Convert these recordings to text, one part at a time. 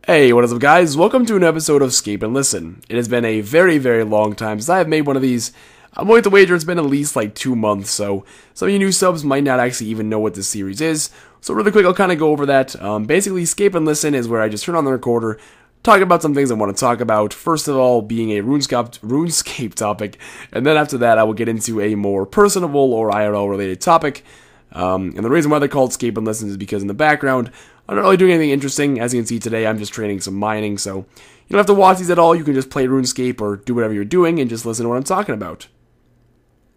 Hey, what is up guys? Welcome to an episode of Scape and Listen. It has been a very long time since I have made one of these. I'm willing to wager it's been at least like 2 months, so some of you new subs might not actually even know what this series is. So really quick, I'll kind of go over that. Basically, Scape and Listen is where I just turn on the recorder, talk about some things I want to talk about. First of all, being a RuneScape topic, and then after that, I will get into a more personable or IRL related topic. And the reason why they're called Scape and Listen is because in the background, I'm not really doing anything interesting. As you can see today, I'm just training some mining, so you don't have to watch these at all. You can just play RuneScape or do whatever you're doing and just listen to what I'm talking about.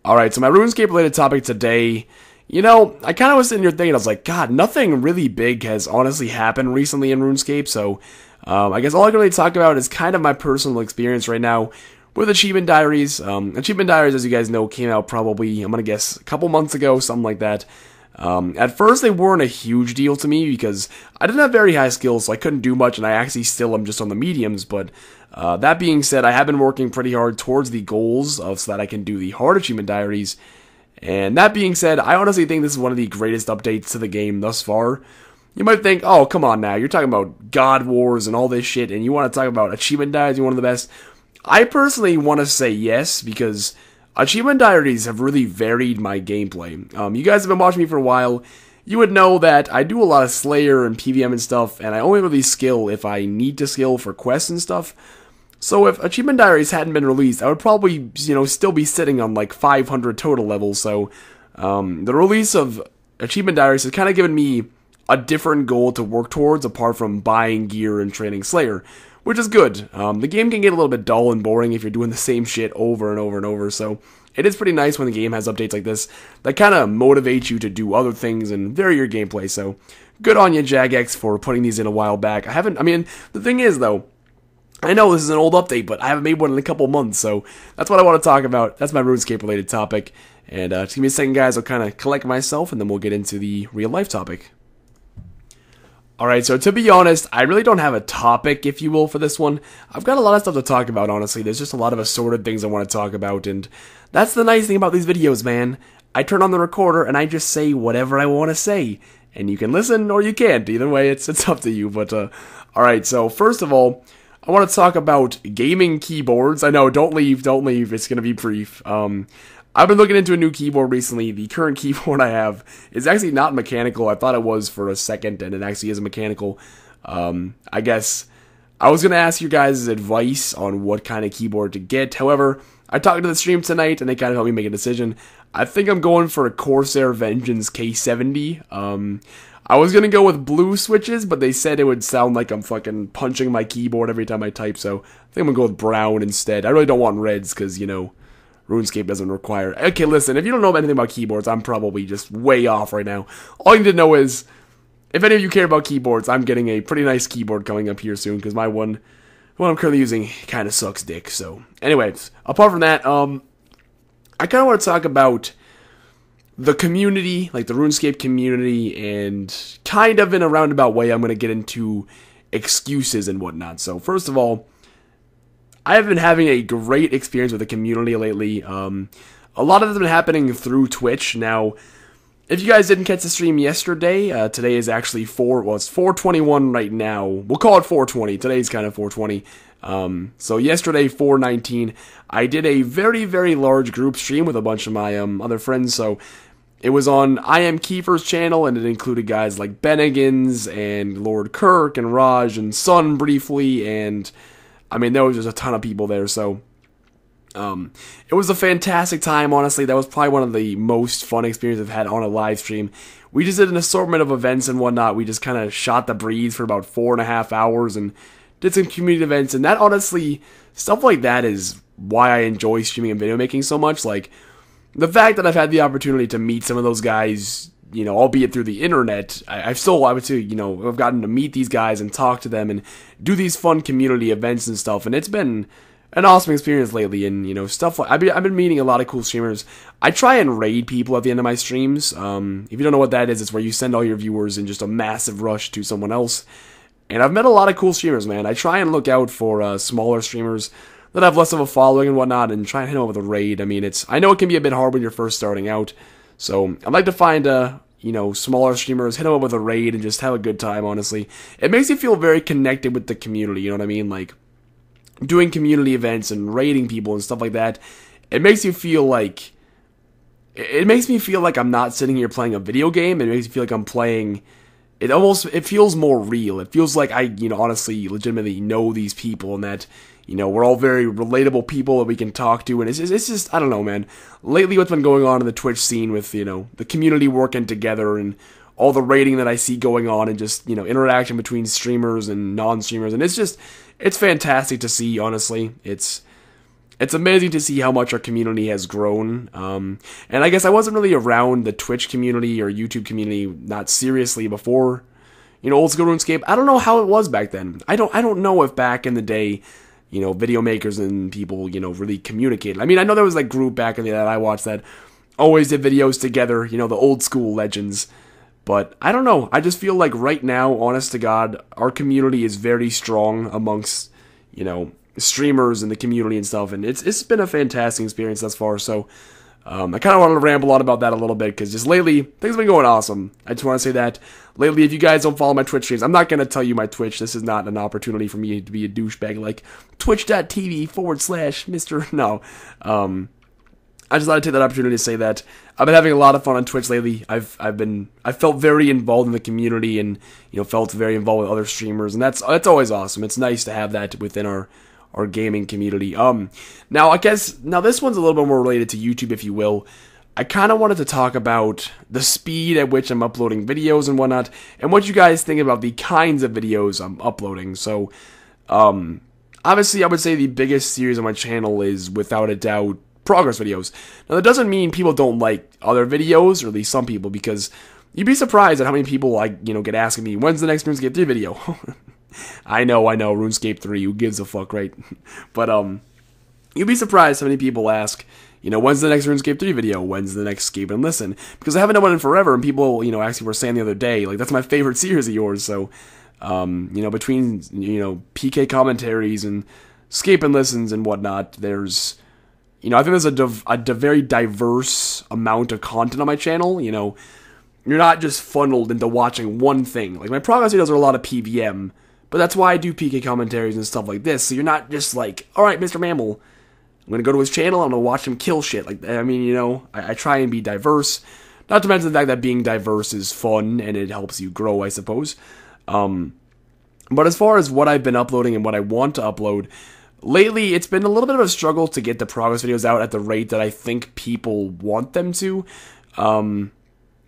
Alright, so my RuneScape related topic today, I kind of was sitting here thinking, I was like, God, nothing really big has honestly happened recently in RuneScape, so I guess all I can really talk about is kind of my personal experience right now with Achievement Diaries. Achievement Diaries, as you guys know, came out probably, I'm going to guess, a couple months ago, something like that. At first, they weren't a huge deal to me because I didn't have very high skills, so I couldn't do much, and I actually still am just on the mediums, but that being said, I have been working pretty hard towards the goals so that I can do the hard Achievement Diaries, and that being said, I honestly think this is one of the greatest updates to the game thus far. You might think, oh, come on now, you're talking about God Wars and all this shit, and you want to talk about Achievement Diaries, you're one of the best. I personally want to say yes, because Achievement Diaries have really varied my gameplay. You guys have been watching me for a while. You would know that I do a lot of Slayer and PVM and stuff, and I only really skill if I need to skill for quests and stuff. So if Achievement Diaries hadn't been released, I would probably, still be sitting on like 500 total levels. So the release of Achievement Diaries has kind of given me a different goal to work towards apart from buying gear and training Slayer, which is good. The game can get a little bit dull and boring if you're doing the same shit over and over and over, so it is pretty nice when the game has updates like this that kind of motivate you to do other things and vary your gameplay, so good on you, Jagex, for putting these in a while back. The thing is, though, I know this is an old update, but I haven't made one in a couple months, so that's what I want to talk about. That's my RuneScape-related topic, and just give me a second, guys. I'll kind of collect myself, and then we'll get into the real-life topic. Alright, so to be honest, I really don't have a topic, if you will, for this one. I've got a lot of stuff to talk about, honestly. There's just a lot of assorted things I want to talk about, and that's the nice thing about these videos, man. I turn on the recorder, and I just say whatever I want to say. And you can listen, or you can't. Either way, it's up to you. But, alright, so first of all, I want to talk about gaming keyboards. I know, don't leave. It's going to be brief. I've been looking into a new keyboard recently. The current keyboard I have is actually not mechanical. I thought it was for a second, and it actually is mechanical. I guess I was going to ask you guys' advice on what kind of keyboard to get. However, I talked to the stream tonight, and they kind of helped me make a decision. I think I'm going for a Corsair Vengeance K70. I was going to go with blue switches, but they said it would sound like I'm fucking punching my keyboard every time I type, so I think I'm going to go with brown instead. I really don't want reds, because, RuneScape doesn't require... Okay, listen, if you don't know anything about keyboards, I'm probably just way off right now. All you need to know is, if any of you care about keyboards, I'm getting a pretty nice keyboard coming up here soon, because my one I'm currently using kind of sucks dick, so... Anyways, apart from that, I kind of want to talk about the community, like the RuneScape community, and kind of in a roundabout way, I'm going to get into excuses and whatnot. So, first of all, I have been having a great experience with the community lately. A lot of it's been happening through Twitch. Now, if you guys didn't catch the stream yesterday, today is actually it's 4:21 right now. We'll call it 4:20. Today's kind of 4:20. So yesterday, 4:19, I did a very large group stream with a bunch of my other friends. So it was on I Am Kiefer's channel, and it included guys like Bennigan's and Lord Kirk and Raj and Sun briefly, and there was just a ton of people there, so it was a fantastic time, honestly. That was probably one of the most fun experiences I've had on a live stream. We just did an assortment of events and whatnot. We just kind of shot the breeze for about 4.5 hours and did some community events, and that, honestly, stuff like that is why I enjoy streaming and video making so much. Like, the fact that I've had the opportunity to meet some of those guys, albeit through the internet, I've gotten to meet these guys and talk to them and do these fun community events and stuff, and it's been an awesome experience lately, and, stuff like, I've been meeting a lot of cool streamers. I try and raid people at the end of my streams. If you don't know what that is, it's where you send all your viewers in just a massive rush to someone else, and I've met a lot of cool streamers, man. I try and look out for, smaller streamers that have less of a following and whatnot, and try and hit them with a raid. I know it can be a bit hard when you're first starting out, so I'd like to find smaller streamers, hit them up with a raid and just have a good time, honestly. It makes you feel very connected with the community, you know what I mean? Like, doing community events and raiding people and stuff like that, it makes you feel like, it makes me feel like I'm not sitting here playing a video game. It makes me feel like I'm playing, it feels more real. It feels like I, honestly, legitimately know these people, and that, we're all very relatable people that we can talk to, and it's just, I don't know, man. Lately, what's been going on in the Twitch scene with, the community working together and all the raiding that I see going on, and just, interaction between streamers and non-streamers, and it's fantastic to see, honestly. It's amazing to see how much our community has grown, and I guess I wasn't really around the Twitch community or YouTube community, not seriously, before, Oldschool Runescape. I don't know how it was back then. I don't know if back in the day, video makers and people, really communicated. I mean, I know there was like group back in the day that I watched that always did videos together, the old school legends. But I don't know. I just feel like right now, honest to God, our community is very strong amongst, streamers and the community and stuff. And it's been a fantastic experience thus far. So I kind of wanted to ramble on about that a little bit, because just lately, things have been going awesome. I just want to say that lately, if you guys don't follow my Twitch streams, I'm not going to tell you my Twitch. This is not an opportunity for me to be a douchebag like twitch.tv/Mr. No. I just thought I'd take that opportunity to say that I've been having a lot of fun on Twitch lately. I felt very involved in the community, and felt very involved with other streamers, and that's always awesome. It's nice to have that within our gaming community. Now this one's a little bit more related to YouTube, if you will. I kind of wanted to talk about the speed at which I'm uploading videos and whatnot, and what you guys think about the kinds of videos I'm uploading. So, obviously, I would say the biggest series on my channel is, without a doubt, progress videos. Now, that doesn't mean people don't like other videos, or at least some people, because you'd be surprised at how many people get asking me, when's the next RuneScape 3 video? I know, RuneScape 3, who gives a fuck, right? But, you'd be surprised how many people ask, when's the next RuneScape 3 video? When's the next Scape and Listen? Because I haven't done one in forever, and people, actually were saying the other day, like, that's my favorite series of yours. So, between, PK commentaries and Scape and Listens and whatnot, there's, I think there's a very diverse amount of content on my channel. You're not just funneled into watching one thing. Like, my progress videos are a lot of PVM, but that's why I do PK commentaries and stuff like this. So you're not just like, alright, Mr. Mammal, I'm gonna go to his channel, I'm gonna watch him kill shit. Like, I mean, I try and be diverse. Not to mention the fact that being diverse is fun, and it helps you grow, I suppose. But as far as what I've been uploading and what I want to upload, lately it's been a little bit of a struggle to get the progress videos out at the rate that I think people want them to.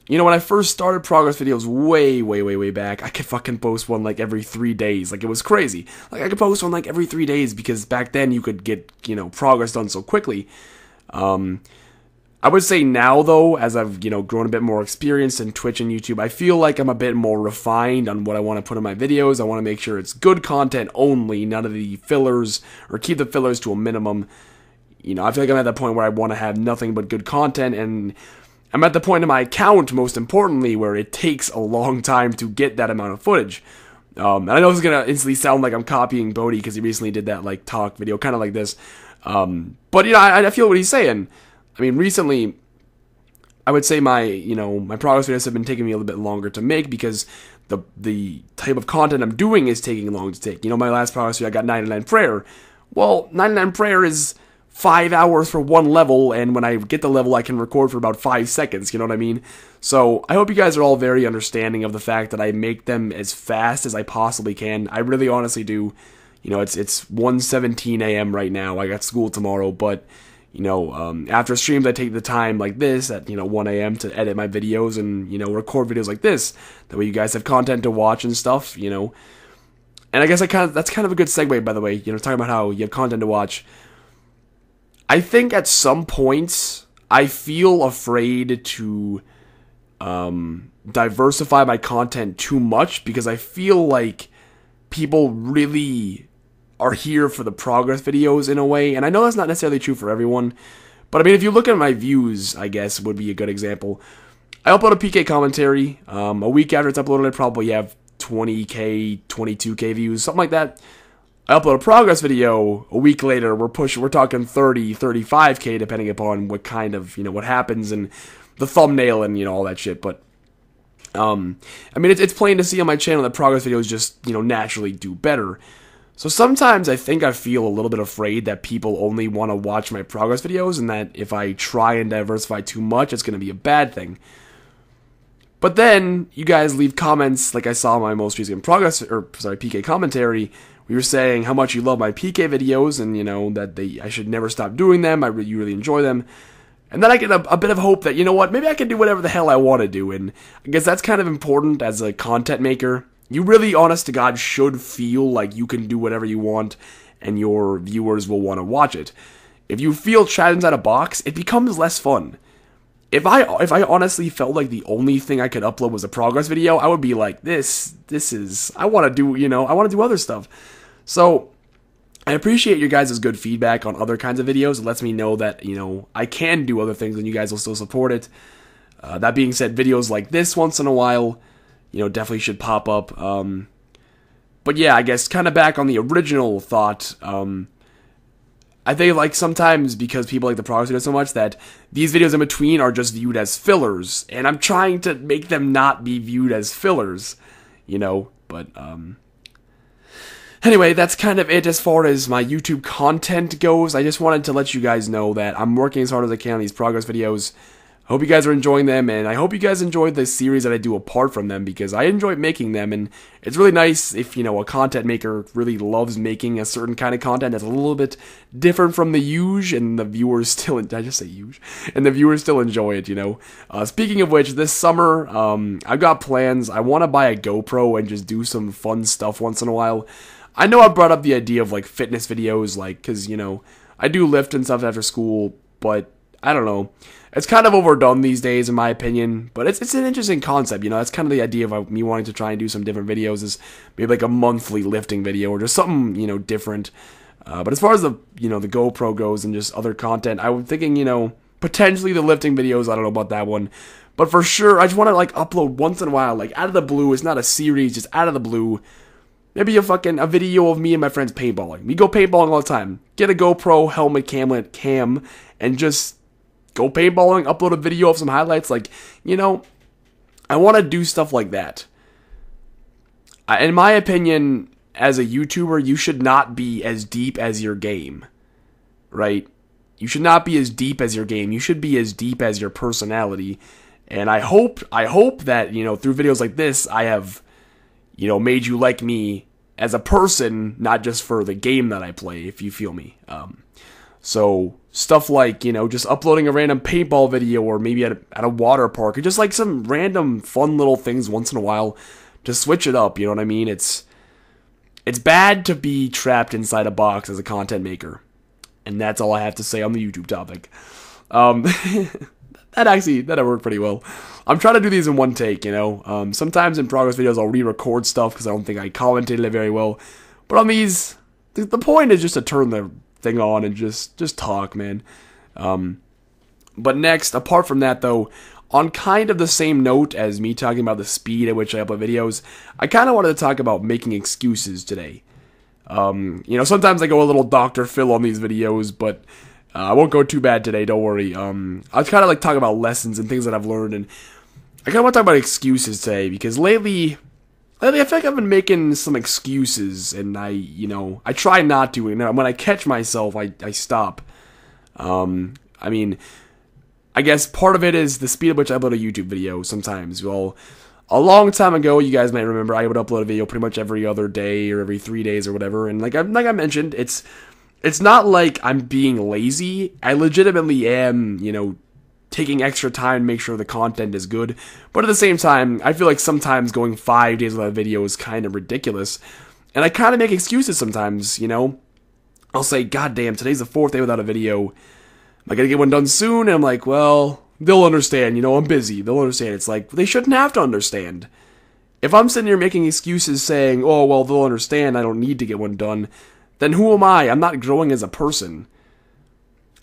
When I first started progress videos way back, I could fucking post one like every 3 days. Like, it was crazy. Like, I could post one like every 3 days, because back then you could get, progress done so quickly. I would say now, though, as I've, grown a bit more experience in Twitch and YouTube, I feel like I'm a bit more refined on what I want to put in my videos. I want to make sure it's good content only, none of the fillers, or keep the fillers to a minimum. I feel like I'm at that point where I want to have nothing but good content, and I'm at the point in my account, most importantly, where it takes a long time to get that amount of footage. And I know this is going to instantly sound like I'm copying Bodhi, because he recently did that, like, talk video, kind of like this. But, I feel what he's saying. I mean, recently, I would say my progress videos have been taking me a little bit longer to make, because the type of content I'm doing is taking long to take. My last progress video, I got 99 Prayer. Well, 99 Prayer is 5 hours for one level, and when I get the level, I can record for about 5 seconds, you know what I mean? So, I hope you guys are all very understanding of the fact that I make them as fast as I possibly can. I really honestly do. It's 1:17 a.m. right now. I got school tomorrow, but, after streams, I take the time like this at, 1 a.m. to edit my videos and, record videos like this. That way you guys have content to watch and stuff, And I guess that's kind of a good segue, by the way, talking about how you have content to watch. I think at some points, I feel afraid to diversify my content too much, because I feel like people really are here for the progress videos in a way, and I know that's not necessarily true for everyone, but I mean, if you look at my views, I guess would be a good example. I upload a PK commentary, a week after it's uploaded, I probably have 20k, 22k views, something like that. I upload a progress video, a week later, we're talking 30, 35k, depending upon what kind of, what happens, and the thumbnail, and, all that shit. But I mean, it's plain to see on my channel that progress videos just, naturally do better. So sometimes I think I feel a little bit afraid that people only want to watch my progress videos, and that if I try and diversify too much, it's going to be a bad thing. But then, you guys leave comments, like I saw in my most recent PK commentary, we were saying how much you love my PK videos, and, that I should never stop doing them, you really enjoy them. And then I get a bit of hope that, maybe I can do whatever the hell I want to do, and I guess that's kind of important as a content maker. You really, honest to God, should feel like you can do whatever you want, and your viewers will want to watch it. If you feel trapped inside a box, it becomes less fun. If I honestly felt like the only thing I could upload was a progress video, I would be like, I want to do, I want to do other stuff. So, I appreciate your guys' good feedback on other kinds of videos. It lets me know that, I can do other things and you guys will still support it. That being said, videos like this once in a while, definitely should pop up. But yeah, I guess kind of back on the original thought, I think like sometimes because people like the progress videos so much that these videos in between are just viewed as fillers, and I'm trying to make them not be viewed as fillers, but anyway, that's kind of it as far as my YouTube content goes. I just wanted to let you guys know that I'm working as hard as I can on these progress videos. I hope you guys are enjoying them, and I hope you guys enjoyed the series that I do apart from them, because I enjoy making them, and it's really nice if, a content maker really loves making a certain kind of content that's a little bit different from the usual, and the viewers still, did I just say usual? And the viewers still enjoy it, Speaking of which, this summer, I've got plans. I want to buy a GoPro and just do some fun stuff once in a while. I know I brought up the idea of, fitness videos, because, I do lift and stuff after school, but I don't know. It's kind of overdone these days, in my opinion, but it's an interesting concept, That's kind of the idea of me wanting to try and do some different videos, is maybe a monthly lifting video or just something, different. But as far as the GoPro goes and just other content, I was thinking, potentially the lifting videos. I don't know about that one, but for sure, I just want to upload once in a while, out of the blue. It's not a series, just out of the blue. Maybe a video of me and my friends paintballing. We go paintballing all the time. Get a GoPro helmet cam and just go paintballing, upload a video of some highlights, I want to do stuff like that. In my opinion, as a YouTuber, you should not be as deep as your game, right? You should not be as deep as your game. You should be as deep as your personality. And I hope that, through videos like this, I have, made you like me as a person, not just for the game that I play, if you feel me. So stuff like, just uploading a random paintball video, or maybe at a water park, or just some random fun little things once in a while to switch it up, you know what I mean? It's bad to be trapped inside a box as a content maker. And that's all I have to say on the YouTube topic. That worked pretty well. I'm trying to do these in one take, Sometimes in progress videos I'll re-record stuff because I don't think I commentated it very well. But on these, the point is just to turn the thing on and just talk, man. But next, apart from that though, on kind of the same note as me talking about the speed at which I upload videos, I kind of wanted to talk about making excuses today. Sometimes I go a little Dr. Phil on these videos, but I won't go too bad today, don't worry. I'll kind of talk about lessons and things that I've learned, and I kind of want to talk about excuses today, because lately I feel like I've been making some excuses, and I try not to, and when I catch myself, I stop. I mean, I guess part of it is the speed at which I upload a YouTube video sometimes. Well, a long time ago, you guys might remember, I would upload a video pretty much every other day or every 3 days or whatever, and like I mentioned, it's not like I'm being lazy. I legitimately am, taking extra time to make sure the content is good. But at the same time, I feel like sometimes going 5 days without a video is kind of ridiculous. And I kind of make excuses sometimes, I'll say, God damn, today's the 4th day without a video. Am I going to get one done soon? And I'm like, well, they'll understand, I'm busy. They'll understand. It's like, they shouldn't have to understand. If I'm sitting here making excuses saying, oh, well, they'll understand, I don't need to get one done, then who am I? I'm not growing as a person.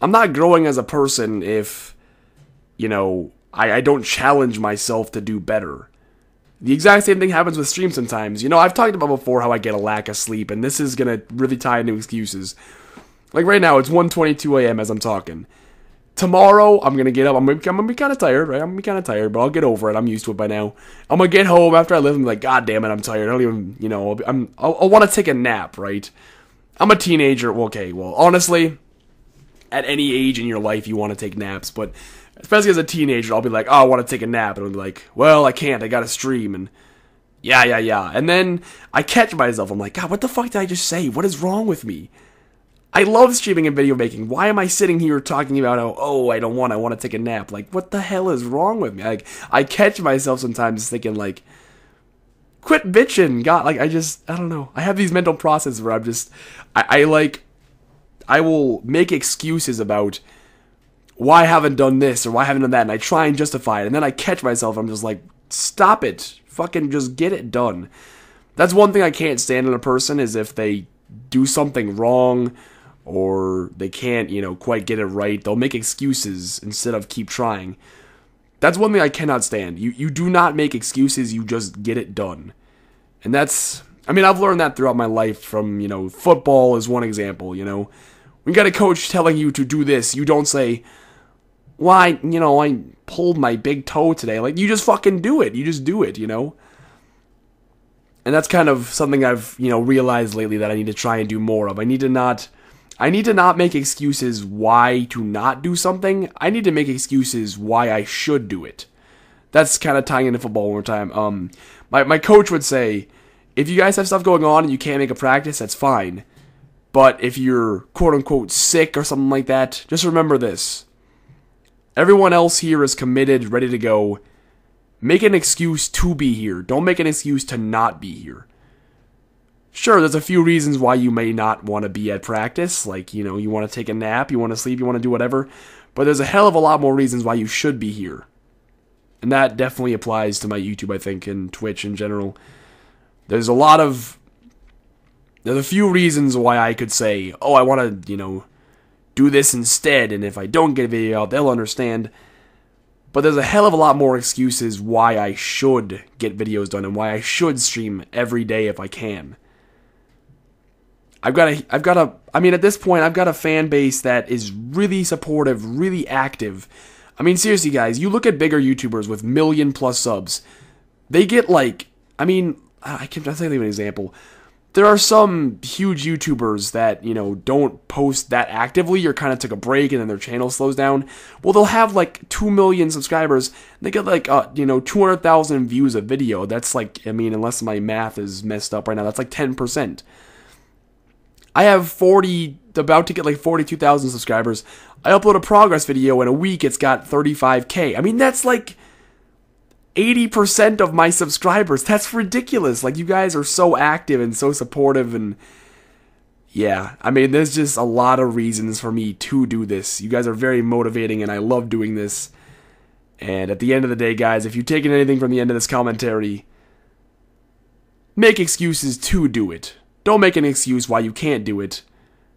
I'm not growing as a person if, I don't challenge myself to do better. The exact same thing happens with streams sometimes. I've talked about before how I get a lack of sleep, and this is going to really tie into excuses. Like right now, it's 1:22 a.m. as I'm talking. tomorrow, I'm going to get up. I'm going to be kind of tired, right? I'm going to be kind of tired, but I'll get over it. I'm used to it by now. I'm going to get home after I live and be like, God damn it, I'm tired. I don't even, you know, I'll want to take a nap, right? I'm a teenager. Well, okay, well, honestly, at any age in your life, you want to take naps, but especially as a teenager, I'll be like, oh, I want to take a nap, and I'll be like, well, I can't, I got to stream, and yeah. And then I catch myself. I'm like, God, what the fuck did I just say? What is wrong with me? I love streaming and video making. Why am I sitting here talking about how, oh, I want to take a nap? Like, what the hell is wrong with me? Like, I catch myself sometimes thinking, like, quit bitching. God, like, I don't know. I have these mental processes where I'm just, I will make excuses about why I haven't done this or why I haven't done that, and I try and justify it, and then I catch myself. I'm just like, stop it. Fucking just get it done. That's one thing I can't stand in a person, is if they do something wrong or they can't, you know, quite get it right. They'll make excuses instead of keep trying. That's one thing I cannot stand. You do not make excuses, you just get it done. And that's, I mean, I've learned that throughout my life from, you know, football is one example, you know. When you got a coach telling you to do this, you don't say, well, I pulled my big toe today. Like, you just fucking do it. You just do it, you know? And that's kind of something I've, you know, realized lately that I need to try and do more of. I need to not make excuses why to not do something. I need to make excuses why I should do it. That's kind of tying into football one more time. My coach would say, if you guys have stuff going on and you can't make a practice, that's fine. But if you're quote-unquote sick or something like that, just remember this. Everyone else here is committed, ready to go. Make an excuse to be here. Don't make an excuse to not be here. Sure, there's a few reasons why you may not want to be at practice. Like, you know, you want to take a nap, you want to sleep, you want to do whatever. But there's a hell of a lot more reasons why you should be here. And that definitely applies to my YouTube, I think, and Twitch in general. There's a few reasons why I could say, oh, I want to, you know, do this instead, and if I don't get a video out, they'll understand. But there's a hell of a lot more excuses why I should get videos done and why I should stream every day if I can. I mean, at this point, I've got a fan base that is really supportive, really active. I mean, seriously, guys, you look at bigger YouTubers with 1 million+ subs. They get like, I mean, I can't think of an example. There are some huge YouTubers that, you know, don't post that actively or kind of took a break and then their channel slows down. Well, they'll have like 2 million subscribers. They get like, 200,000 views a video. That's like, I mean, unless my math is messed up right now, that's like 10%. I have about to get like 42,000 subscribers. I upload a progress video in a week, it's got 35K. I mean, that's like 80% of my subscribers. That's ridiculous. Like, you guys are so active and so supportive, and yeah, I mean, there's just a lot of reasons for me to do this. You guys are very motivating, and I love doing this. And at the end of the day, guys, if you've taken anything from the end of this commentary, make excuses to do it. Don't make an excuse why you can't do it.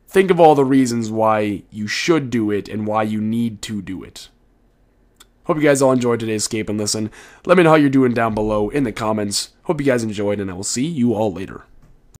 Think of all the reasons why you should do it and why you need to do it. Hope you guys all enjoyed today's Scape and Listen. Let me know how you're doing down below in the comments. Hope you guys enjoyed, and I will see you all later.